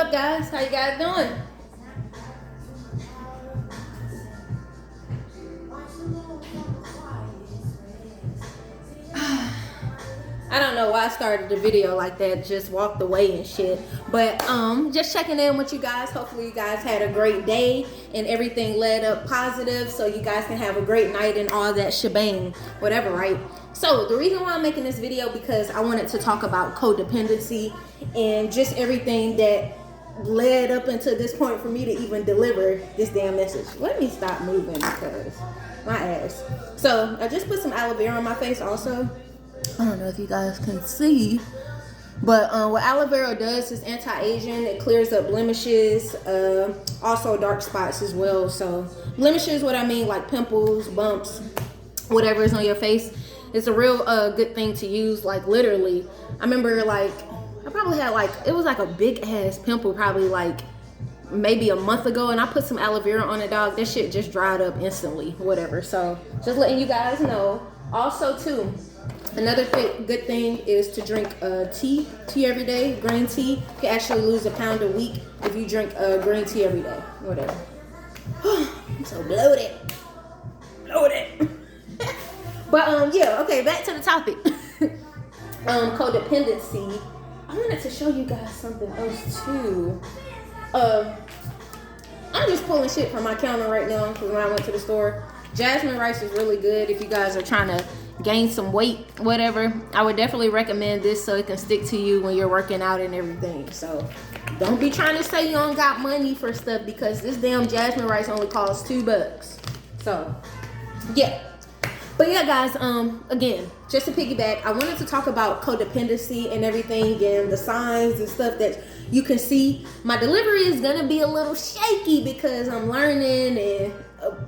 up, guys? How you guys doing? I don't know why I started the video like that, just walked away and shit. But just checking in with you guys. Hopefully you guys had a great day and everything led up positive so you guys can have a great night and all that shebang, whatever, right? So the reason why I'm making this video because I wanted to talk about codependency and just everything that led up until this point for me to even deliver this damn message. Let me stop moving because my ass. So I just put some aloe vera on my face also. I don't know if you guys can see, but what aloe vera does is anti-aging. It clears up blemishes, also dark spots as well. So blemishes, what I mean, like pimples, bumps, whatever is on your face. It's a real good thing to use. Like literally, I remember like I probably had like, it was like a big ass pimple probably like maybe a month ago, and I put some aloe vera on it, dog. That shit just dried up instantly, whatever. So just letting you guys know. Also too, another good thing is to drink tea every day. Green tea. You can actually lose a pound a week if you drink green tea every day, whatever. I'm so bloated. But yeah, okay, back to the topic. Codependency. I wanted to show you guys something else too. I'm just pulling shit from my counter right now because when I went to the store. Jasmine rice is really good if you guys are trying to gain some weight, whatever. I would definitely recommend this so it can stick to you when you're working out and everything. So don't be trying to say you don't got money for stuff because this damn jasmine rice only costs $2. So yeah. But yeah, guys, again, just to piggyback, I wanted to talk about codependency and everything and the signs and stuff that you can see. My delivery is gonna be a little shaky because I'm learning, and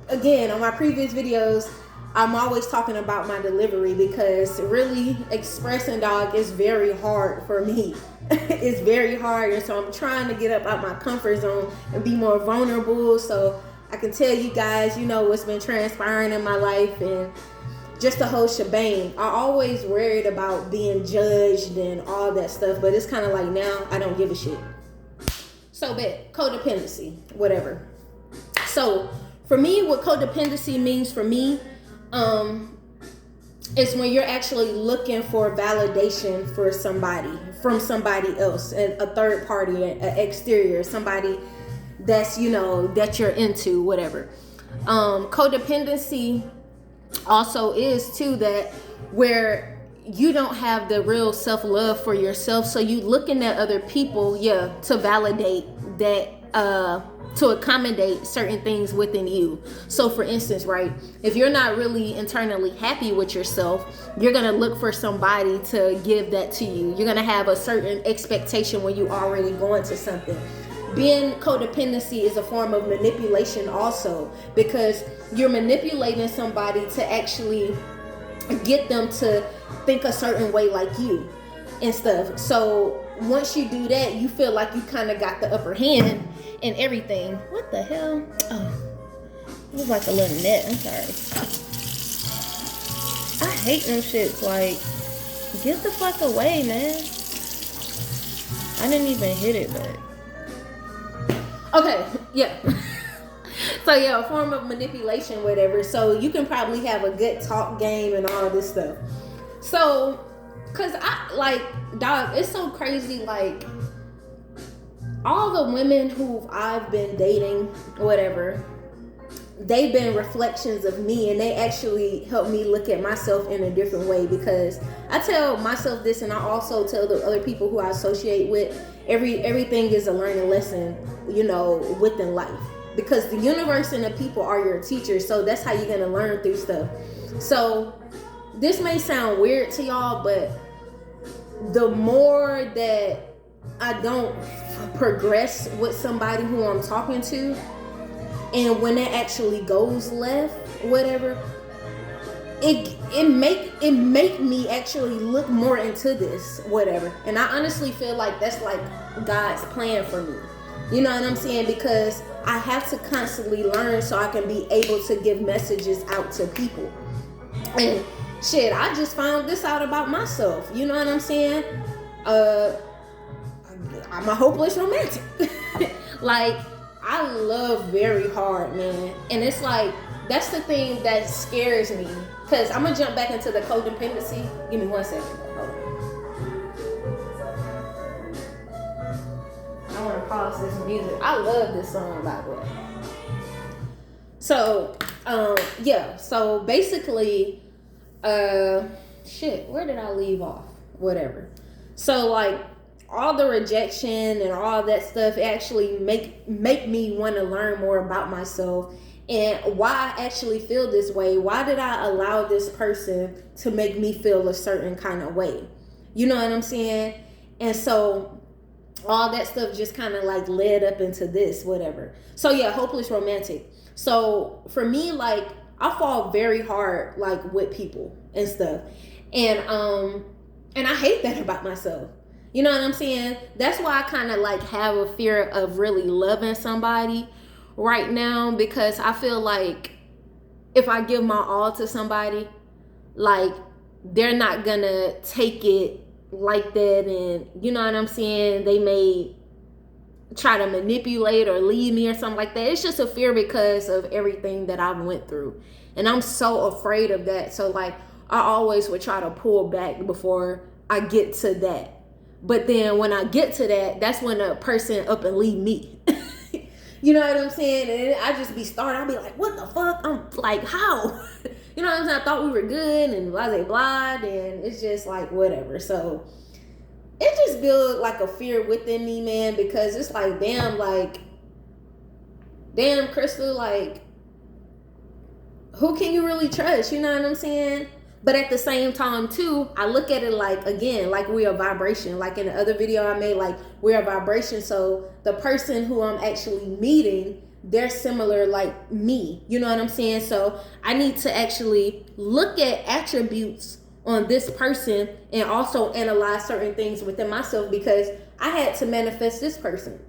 again, on my previous videos, I'm always talking about my delivery because really expressing, dog, is very hard for me. It's very hard, and so I'm trying to get up out my comfort zone and be more vulnerable so I can tell you guys, you know, what's been transpiring in my life and just the whole shebang. I always worried about being judged and all that stuff, but it's kind of like now I don't give a shit. So bad. Codependency, whatever. So for me, what codependency means for me is when you're actually looking for validation for somebody, from somebody else, a third party, an exterior, somebody that's, you know, that you're into, whatever. Codependency also is too that where you don't have the real self-love for yourself, so you looking at other people, to validate that, to accommodate certain things within you. So for instance, right, if you're not really internally happy with yourself, you're gonna look for somebody to give that to you. You're gonna have a certain expectation when you already go into something. Being codependency is a form of manipulation also, because you're manipulating somebody to actually get them to think a certain way like you and stuff. So once you do that, you feel like you kind of got the upper hand and everything. What the hell? Oh, it was like a little net. I'm sorry. I hate them shits. Like, get the fuck away, man. I didn't even hit it, but okay, yeah. So yeah, a form of manipulation, whatever. So you can probably have a good talk game and all this stuff. So, cause I like, dog, it's so crazy. Like all the women who I've been dating, whatever, they've been reflections of me, and they actually help me look at myself in a different way, because I tell myself this, and I also tell the other people who I associate with, everything is a learning lesson, you know, within life, because the universe and the people are your teachers. So that's how you're gonna learn through stuff. So this may sound weird to y'all, but the more that I don't progress with somebody who I'm talking to, and when it actually goes left, whatever, it make me actually look more into this, whatever. And I honestly feel like that's like God's plan for me. You know what I'm saying? Because I have to constantly learn so I can be able to give messages out to people. And shit, I just found this out about myself. You know what I'm saying? I'm a hopeless romantic. Like, I love very hard, man. And it's like, that's the thing that scares me. Because I'm going to jump back into the codependency. Give me 1 second. Hold on. I want to pause this music. I love this song, by the way. So, yeah. So, basically, shit, where did I leave off? Whatever. So, like, all the rejection and all that stuff actually make me want to learn more about myself and why I actually feel this way. Why did I allow this person to make me feel a certain kind of way? You know what I'm saying? And so all that stuff just kind of like led up into this, whatever. So yeah, hopeless romantic. So for me, like, I fall very hard like with people and stuff. And I hate that about myself. You know what I'm saying? That's why I kind of like have a fear of really loving somebody right now, because I feel like if I give my all to somebody, like, they're not gonna take it like that, and you know what I'm saying, they may try to manipulate or leave me or something like that. It's just a fear because of everything that I've went through, and I'm so afraid of that. So like, I always would try to pull back before I get to that. But then when I get to that, that's when a person up and leave me. You know what I'm saying? And I just be starting. I'll be like, what the fuck? I'm like, how? You know what I'm saying? I thought we were good and blah, blah, blah. And it's just like, whatever. So it just built like a fear within me, man, because it's like, damn, Crystal, like, who can you really trust? You know what I'm saying? But at the same time, too, I look at it like, again, like we're a vibration. Like in the other video I made, like we're a vibration. So the person who I'm actually meeting, they're similar like me. You know what I'm saying? So I need to actually look at attributes on this person and also analyze certain things within myself, because I had to manifest this person.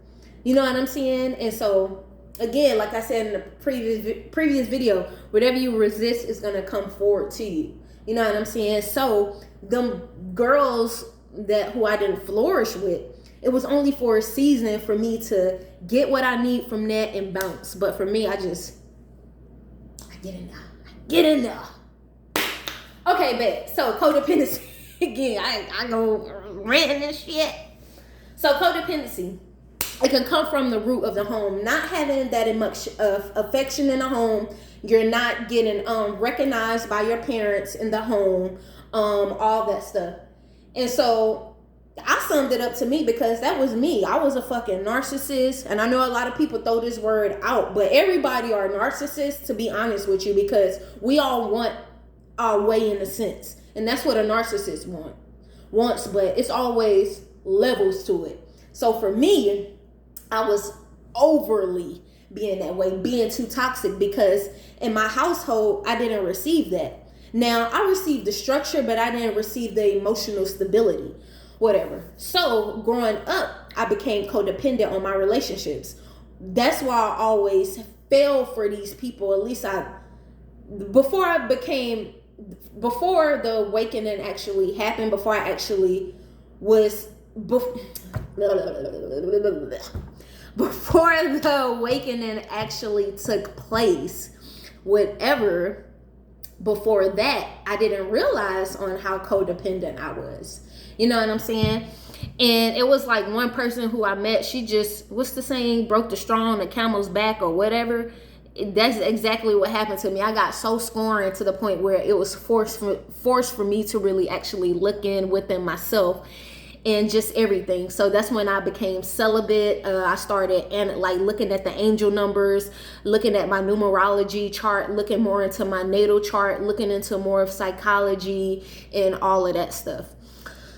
You know what I'm saying? And so, again, like I said in the previous video, whatever you resist is going to come forward to you. You know what I'm saying? So them girls who I didn't flourish with, it was only for a season for me to get what I need from that and bounce. But for me, I get in there. Okay, bet. So codependency. Again, I go ranting and shit. So codependency, it can come from the root of the home. Not having that much of affection in the home. You're not getting recognized by your parents in the home, all that stuff. And so I summed it up to me, because that was me. I was a fucking narcissist. And I know a lot of people throw this word out, but everybody are narcissists, to be honest with you, because we all want our way in a sense. And that's what a narcissist wants, but it's always levels to it. So for me, I was overly being that way, being too toxic, because in my household, I didn't receive that. Now, I received the structure, but I didn't receive the emotional stability, whatever. So growing up, I became codependent on my relationships. That's why I always fell for these people. At least before the awakening actually happened, before I actually was, before the awakening actually took place, whatever, before that, I didn't realize on how codependent I was. You know what I'm saying? And it was like one person who I met, she just, what's the saying, broke the straw on the camel's back or whatever. That's exactly what happened to me. I got so scorned to the point where it was forced for me to really actually look within myself and just everything. So that's when I became celibate. I started looking at the angel numbers, looking at my numerology chart, looking more into my natal chart, looking into more of psychology and all of that stuff.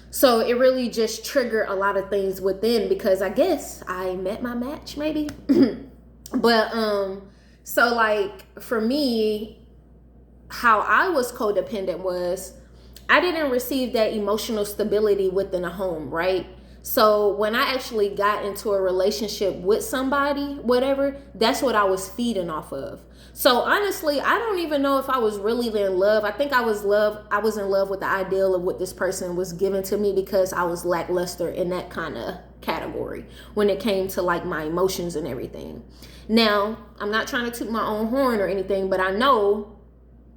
So it really just triggered a lot of things within, because I guess I met my match maybe. But so like for me, how I was codependent was, I didn't receive that emotional stability within a home, right? So when I actually got into a relationship with somebody, whatever, that's what I was feeding off of. So honestly, I don't even know if I was really in love. I think I was in love with the ideal of what this person was giving to me, because I was lackluster in that kind of category when it came to like my emotions and everything. Now, I'm not trying to toot my own horn or anything, but I know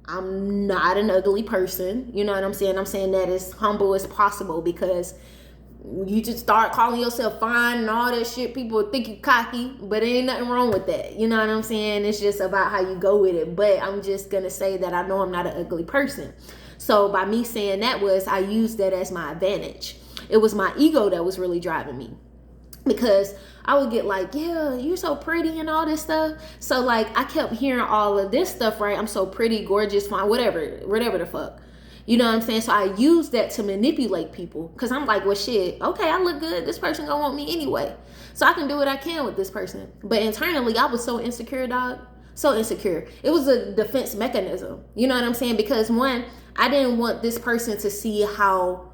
I'm not an ugly person. You know what I'm saying? I'm saying that as humble as possible, because you just start calling yourself fine and all that shit, people think you cocky, but there ain't nothing wrong with that. You know what I'm saying? It's just about how you go with it. But I'm just gonna say that I know I'm not an ugly person. So by me saying that, was I used that as my advantage. It was my ego that was really driving me, because I would get like, yeah, you're so pretty and all this stuff. So like I kept hearing all of this stuff, right? I'm so pretty, gorgeous, fine, whatever the fuck. You know what I'm saying? So I use that to manipulate people, because I'm like, well, shit, okay, I look good. This person gonna want me anyway. So I can do what I can with this person. But internally, I was so insecure, dog. So insecure. It was a defense mechanism. You know what I'm saying? Because one, I didn't want this person to see how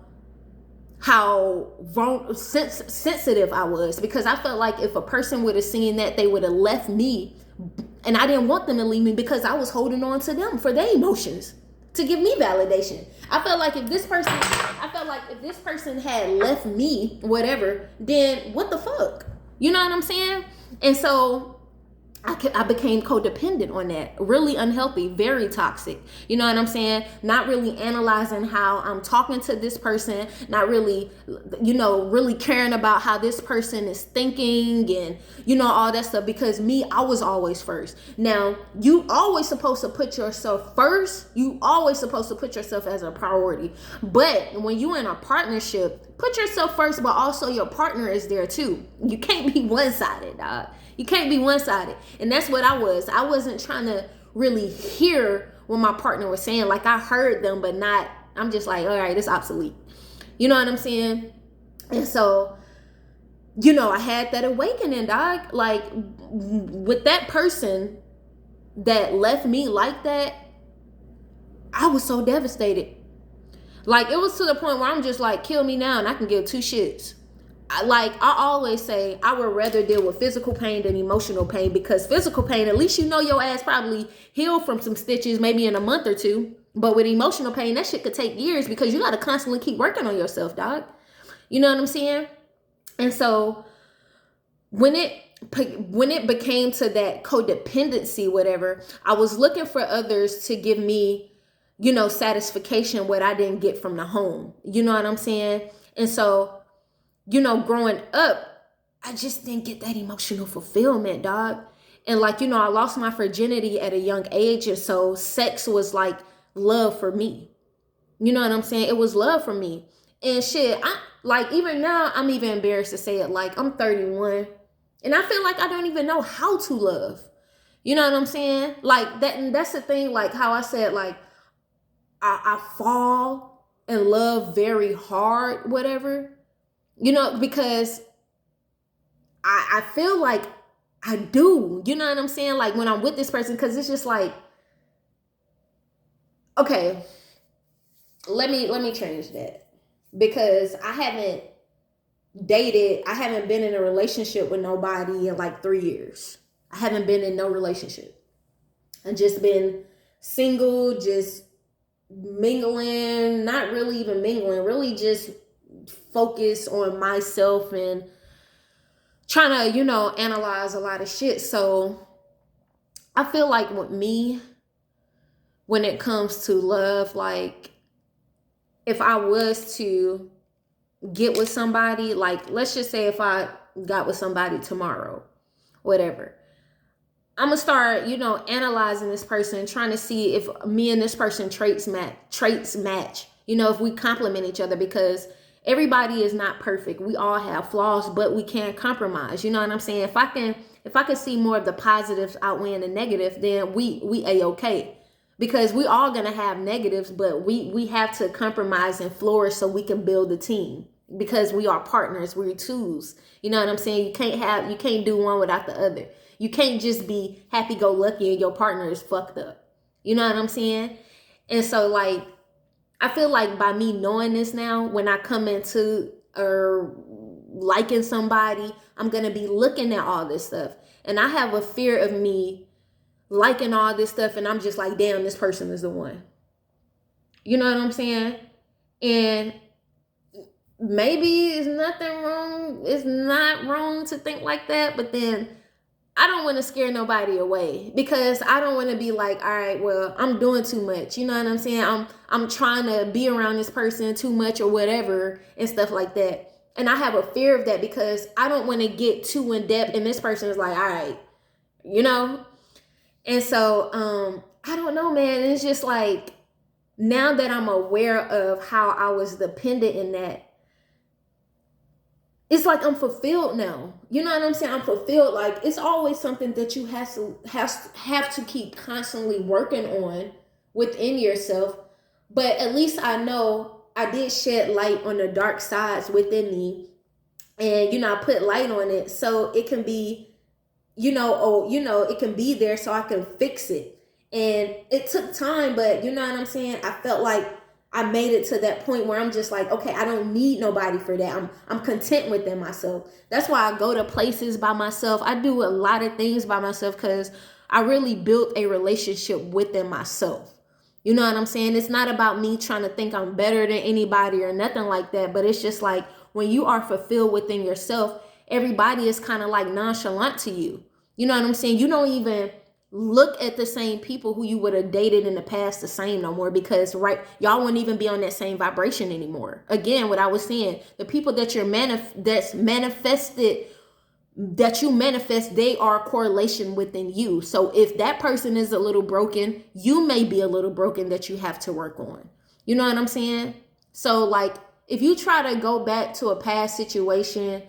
sensitive I was, because I felt like if a person would have seen that, they would have left me. And I didn't want them to leave me, because I was holding on to them for their emotions, to give me validation. I felt like if this person had left me, whatever, then what the fuck? You know what I'm saying? And so I became codependent on that. Really unhealthy, very toxic. You know what I'm saying? Not really analyzing how I'm talking to this person, not really, really caring about how this person is thinking and, all that stuff. Because me, I was always first. Now, you always supposed to put yourself first. You always supposed to put yourself as a priority. But when you in a partnership, put yourself first, but also your partner is there too. You can't be one-sided, dog. You can't be one-sided. And that's what I was. I wasn't trying to really hear what my partner was saying. Like, I heard them, but not, I'm just like, all right, it's obsolete. You know what I'm saying? And so, I had that awakening, dog. Like, with that person that left me like that, I was so devastated. Like, it was to the point where I'm just like, kill me now and I can give two shits. I always say, I would rather deal with physical pain than emotional pain, because physical pain, at least your ass probably healed from some stitches maybe in a month or two. But with emotional pain, that shit could take years, because you got to constantly keep working on yourself, dog. You know what I'm saying? And so when it became to that codependency, whatever, I was looking for others to give me, satisfaction, what I didn't get from the home. You know what I'm saying? And so, growing up, I just didn't get that emotional fulfillment, dog. And I lost my virginity at a young age. And so sex was like love for me. You know what I'm saying? It was love for me. And shit, even now, I'm even embarrassed to say it. Like, I'm 31 and I feel like I don't even know how to love. You know what I'm saying? Like that, and that's the thing, like how I said, like, I fall in love very hard, whatever. Because I feel like I do, you know what I'm saying? Like when I'm with this person, because it's just like, okay, let me change that, because I haven't been in a relationship with nobody in like 3 years. I haven't been in no relationship. I've just been single, just mingling, not really even mingling, really just focus on myself and trying to, analyze a lot of shit. So I feel like with me, when it comes to love, like if I was to get with somebody, like let's just say if I got with somebody tomorrow, whatever, I'm gonna start, analyzing this person, trying to see if me and this person traits match, if we complement each other, because everybody is not perfect. We all have flaws, but we can compromise. You know what I'm saying? If I can see more of the positives outweighing the negative, then we a-okay. Because we all gonna have negatives, but we have to compromise and flourish so we can build a team. Because we are partners, we're twos. You know what I'm saying? You can't do one without the other. You can't just be happy-go-lucky and your partner is fucked up. You know what I'm saying? And so, like, I feel like by me knowing this now, when I come into liking somebody, I'm going to be looking at all this stuff. And I have a fear of me liking all this stuff, and I'm just like, damn, this person is the one. You know what I'm saying? And maybe it's nothing wrong. It's not wrong to think like that, but then I don't want to scare nobody away, because I don't want to be like, all right, well, I'm doing too much. You know what I'm saying? I'm trying to be around this person too much or whatever and stuff like that. And I have a fear of that because I don't want to get too in depth and this person is like, all right, you know? And so I don't know, man. It's just like, now that I'm aware of how I was dependent in that, it's like I'm fulfilled now. You know what I'm saying? I'm fulfilled. Like, it's always something that you have to keep constantly working on within yourself. But at least I know I did shed light on the dark sides within me. And, you know, I put light on it so it can be, it can be there so I can fix it. And it took time, but you know what I'm saying? I felt like I made it to that point where I'm just like, okay, I don't need nobody for that. I'm content within myself. That's why I go to places by myself. I do a lot of things by myself because I really built a relationship within myself. You know what I'm saying? It's not about me trying to think I'm better than anybody or nothing like that, but it's just like when you are fulfilled within yourself, everybody is kind of like nonchalant to you. You know what I'm saying? You don't even look at the same people who you would have dated in the past the same no more, because y'all wouldn't even be on that same vibration anymore. Again, what I was saying, the people that you manifest, they are correlation within you. So if that person is a little broken, you may be a little broken that you have to work on. You know what I'm saying? So like, if you try to go back to a past situation,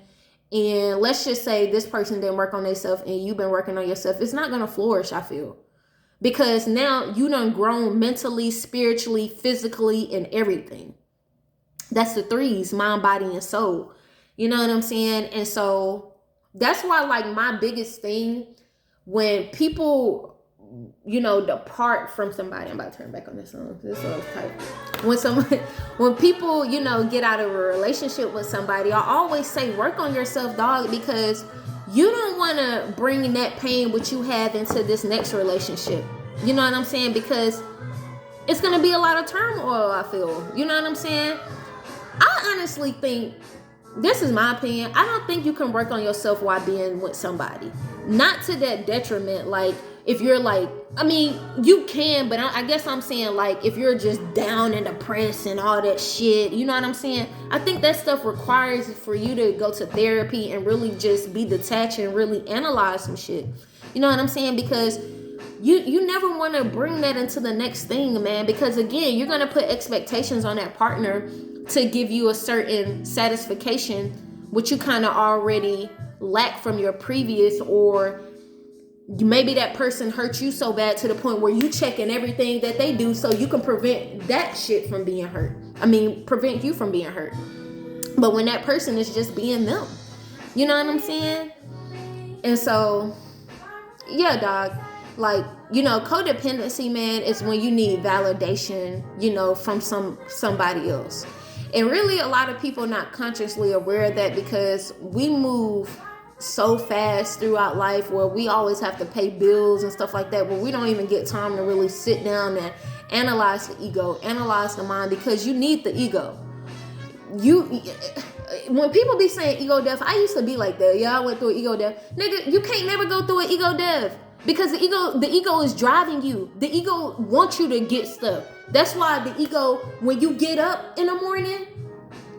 and let's just say this person didn't work on themselves and you've been working on yourself, it's not going to flourish, I feel. Because now you done grown mentally, spiritually, physically, and everything. That's the threes: mind, body, and soul. You know what I'm saying? And so that's why, like, my biggest thing when people, depart from somebody. I'm about to turn back on this song. This song's tight. When people, get out of a relationship with somebody, I always say, work on yourself, dog, because you don't want to bring that pain which you have into this next relationship. You know what I'm saying? Because it's going to be a lot of turmoil, I feel. You know what I'm saying? I honestly think, this is my opinion, I don't think you can work on yourself while being with somebody. Not to that detriment, like, if you're like, I mean, you can, but I guess I'm saying, like, if you're just down and depressed and all that shit, you know what I'm saying? I think that stuff requires for you to go to therapy and really just be detached and really analyze some shit. You know what I'm saying? Because you never want to bring that into the next thing, man. Because again, you're going to put expectations on that partner to give you a certain satisfaction, which you kind of already lack from your previous, or maybe that person hurt you so bad to the point where you checking everything that they do so you can prevent that shit from being hurt. Prevent you from being hurt. But when that person is just being them, you know what I'm saying? And so, yeah, dog. Like, codependency, man, is when you need validation, from somebody else. And really, a lot of people not consciously aware of that, because we move so fast throughout life where we always have to pay bills and stuff like that, where we don't even get time to really sit down and analyze the ego, analyze the mind, because you need the ego. When people be saying ego death, I used to be like that. Yeah, I went through an ego death. Nigga, you can't never go through an ego death, because the ego is driving you. The ego wants you to get stuff. That's why the ego, when you get up in the morning,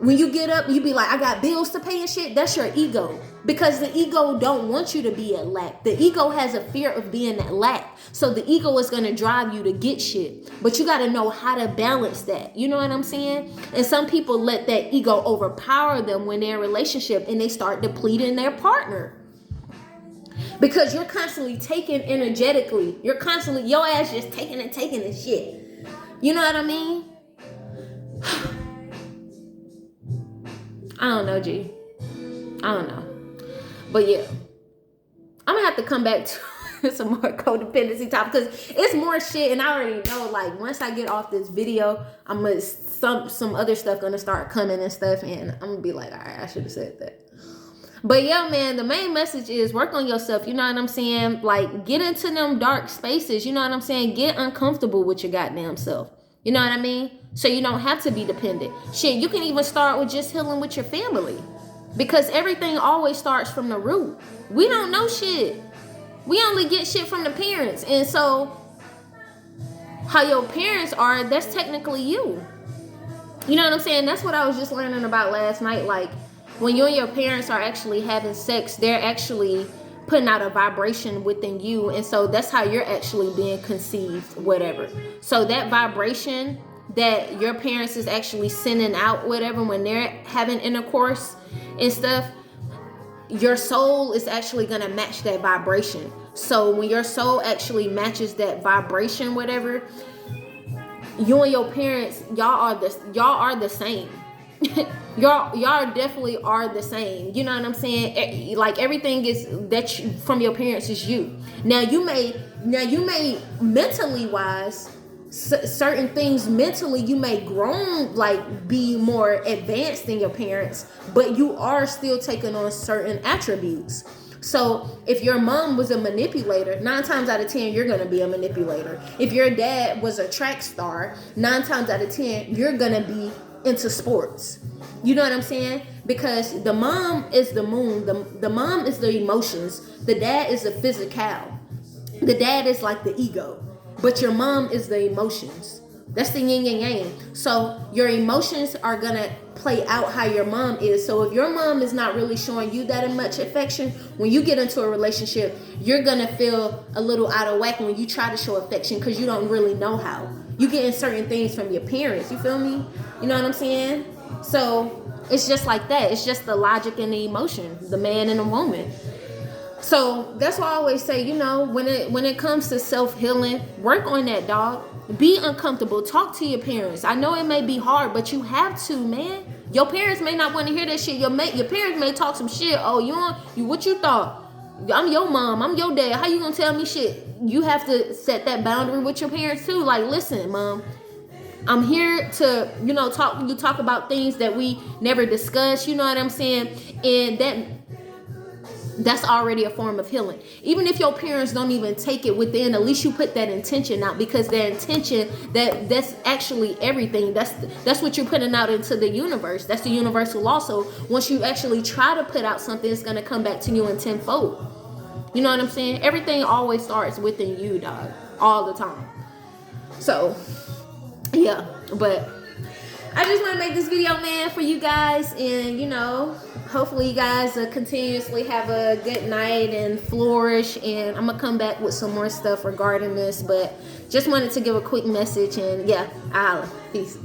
you be like, I got bills to pay and shit. That's your ego. Because the ego don't want you to be at lack. The ego has a fear of being at lack. So the ego is going to drive you to get shit. But you got to know how to balance that. You know what I'm saying? And some people let that ego overpower them when they're in a relationship and they start depleting their partner. Because you're constantly taking energetically. Your ass just taking and shit. You know what I mean? I don't know, G. I don't know. But yeah, I'm gonna have to come back to some more codependency topic, because it's more shit, and I already know, like, once I get off this video, some other stuff gonna start coming and stuff, and I'm gonna be like, all right, I should have said that. But yeah, man, the main message is work on yourself. You know what I'm saying? Like, get into them dark spaces. You know what I'm saying? Get uncomfortable with your goddamn self. You know what I mean? So you don't have to be dependent. Shit, you can even start with just healing with your family, because everything always starts from the root. We don't know shit. We only get shit from the parents. And so how your parents are, that's technically you. You know what I'm saying? That's what I was just learning about last night. Like, when you and your parents are actually having sex, they're actually putting out a vibration within you. And so that's how you're actually being conceived, whatever. So that vibration that your parents is actually sending out, whatever, when they're having intercourse and stuff, your soul is actually going to match that vibration. So when your soul actually matches that vibration, whatever, you and your parents, y'all are the same. y'all definitely are the same. You know what I'm saying? Like, everything is that from your parents is you. Now you may mentally wise, certain things mentally you may grown, like be more advanced than your parents, but you are still taking on certain attributes. So if your mom was a manipulator, 9 times out of 10 you're gonna be a manipulator. If your dad was a track star, 9 times out of 10 you're gonna be into sports. You know what I'm saying? Because the mom is the moon, the mom is the emotions, the dad is the physical, the dad is like the ego, but your mom is the emotions. That's the yin and yang. So your emotions are gonna play out how your mom is. So if your mom is not really showing you that much affection, when you get into a relationship, you're gonna feel a little out of whack when you try to show affection, because you don't really know how. You getting certain things from your parents, you feel me? You know what I'm saying? So it's just like that. It's just the logic and the emotion, the man and the woman. So that's why I always say, you know, when it comes to self-healing, work on that, dog. Be uncomfortable. Talk to your parents. I know it may be hard, but you have to, man. Your parents may not want to hear that shit. Your parents may talk some shit. Oh, what you thought? I'm your mom. I'm your dad. How you gonna tell me shit? You have to set that boundary with your parents too. Like, listen, mom, I'm here to, talk about things that we never discussed. You know what I'm saying? And that's already a form of healing. Even if your parents don't even take it within, at least you put that intention out, because their intention, that's actually everything. That's what you're putting out into the universe. That's the universal law. So once you actually try to put out something, it's going to come back to you in tenfold. You know what I'm saying? Everything always starts within you, dog, all the time. So yeah, but I just want to make this video, man, for you guys, and hopefully you guys continuously have a good night and flourish. And I'm gonna come back with some more stuff regarding this, but just wanted to give a quick message. And yeah, I'll holla. Peace.